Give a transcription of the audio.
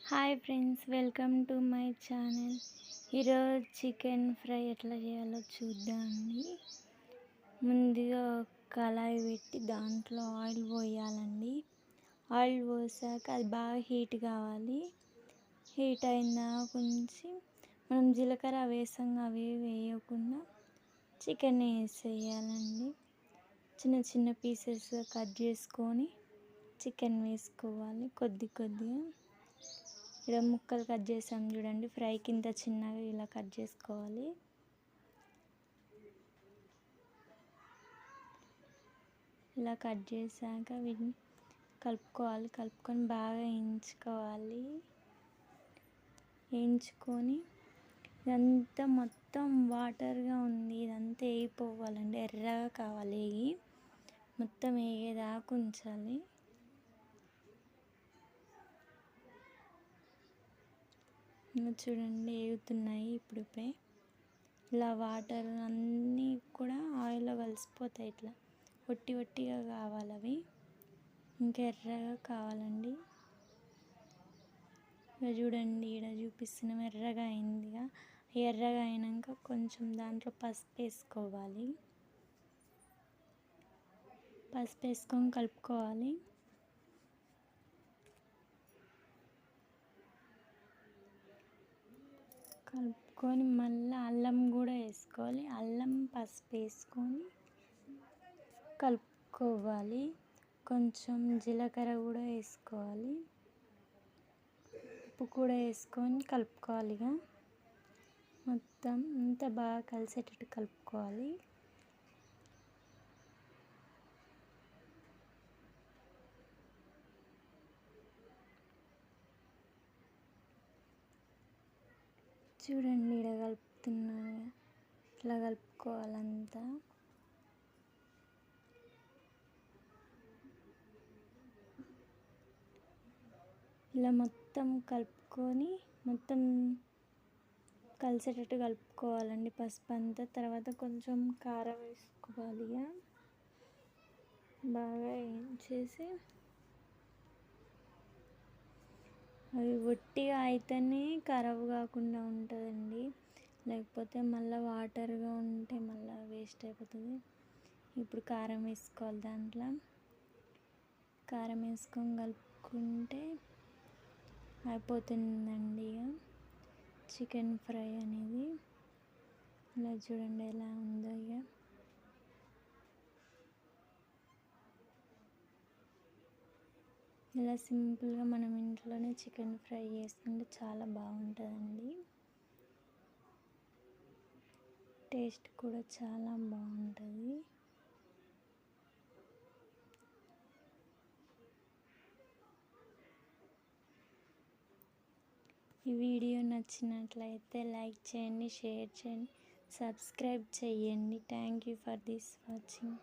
Hi friends, welcome to my channel. ఈరోజు chicken fry ఎట్లా చేయాలో చూద్దామండి. ముందుగా కళాయి పెట్టి దాంట్లో ఆయిల్ పోయాలండి. ఆయిల్ పోసాక అది బాగా హీట్ కావాలి. హీట్ అయినా కొంచెం మనం జీలకర్ర వేసాం, అవి వేయకుండా చికెన్ వేసేయాలండి. చిన్న చిన్న పీసెస్గా కట్ చేసుకొని చికెన్ వేసుకోవాలి కొద్ది కొద్దిగా. ఇలా ముక్కలు కట్ చేసాం చూడండి, ఫ్రైకి ఇంత చిన్నగా ఇలా కట్ చేసుకోవాలి. ఇలా కట్ చేసాక వీటిని కలుపుకొని బాగా వేయించుకొని ఇదంతా మొత్తం వాటర్గా ఉంది, ఇదంతా వేయిపోవాలండి. ఎర్రగా కావాలి, మొత్తం వేగేదాకా ఉంచాలి. చూడండి, వేగుతున్నాయి. ఇప్పుడే ఇలా వాటర్ అన్నీ కూడా ఆయిల్లో కలిసిపోతాయి. ఇట్లా ఒట్టిగా కావాలి, అవి ఇంకా ఎర్రగా కావాలండి. చూడండి, ఇక్కడ చూపిస్తున్నాం, ఎర్రగా అయిందిగా. ఎర్రగా అయినాక కొంచెం దాంట్లో పసుపు వేసుకోవాలి. పసుపు వేసుకొని కలుపుకోవాలి. కలుపుకొని మళ్ళీ అల్లం కూడా వేసుకోవాలి. అల్లం పసుపు వేసుకొని కలుపుకోవాలి. కొంచెం జీలకర్ర కూడా వేసుకోవాలి. ఉప్పు కూడా వేసుకొని కలుపుకోవాలి. మొత్తం అంతా బాగా కలిసేటట్టు కలుపుకోవాలి. చూడండి, ఇక్కడ కలుపుతున్నాను. ఇట్లా కలుపుకోవాలంతా. ఇలా మొత్తం కలుపుకొని మొత్తం కలిసేటట్టు కలుపుకోవాలండి పసుపు అంతా. తర్వాత కొంచెం కారం వేసుకోవాలి. బాగా వేయించేసి అవి ఒట్టిగా అయితేనే ఖరాబ్ కాకుండా ఉంటుందండి. లేకపోతే మళ్ళీ వాటర్గా ఉంటే మళ్ళీ వేస్ట్ అయిపోతుంది. ఇప్పుడు కారం వేసుకోవాలి. దాంట్లో కారం వేసుకొని కలుపుకుంటే అయిపోతుందండి చికెన్ ఫ్రై అనేది. ఇలా చూడండి ఎలా ఉందో. ఇలా సింపుల్గా మనం ఇంట్లోనే చికెన్ ఫ్రై చేసుకుంటే చాలా బాగుంటుందండి. టేస్ట్ కూడా చాలా బాగుంటుంది. ఈ వీడియో నచ్చినట్లయితే లైక్ చేయండి, షేర్ చేయండి, సబ్స్క్రైబ్ చేయండి. Thank you for this watching.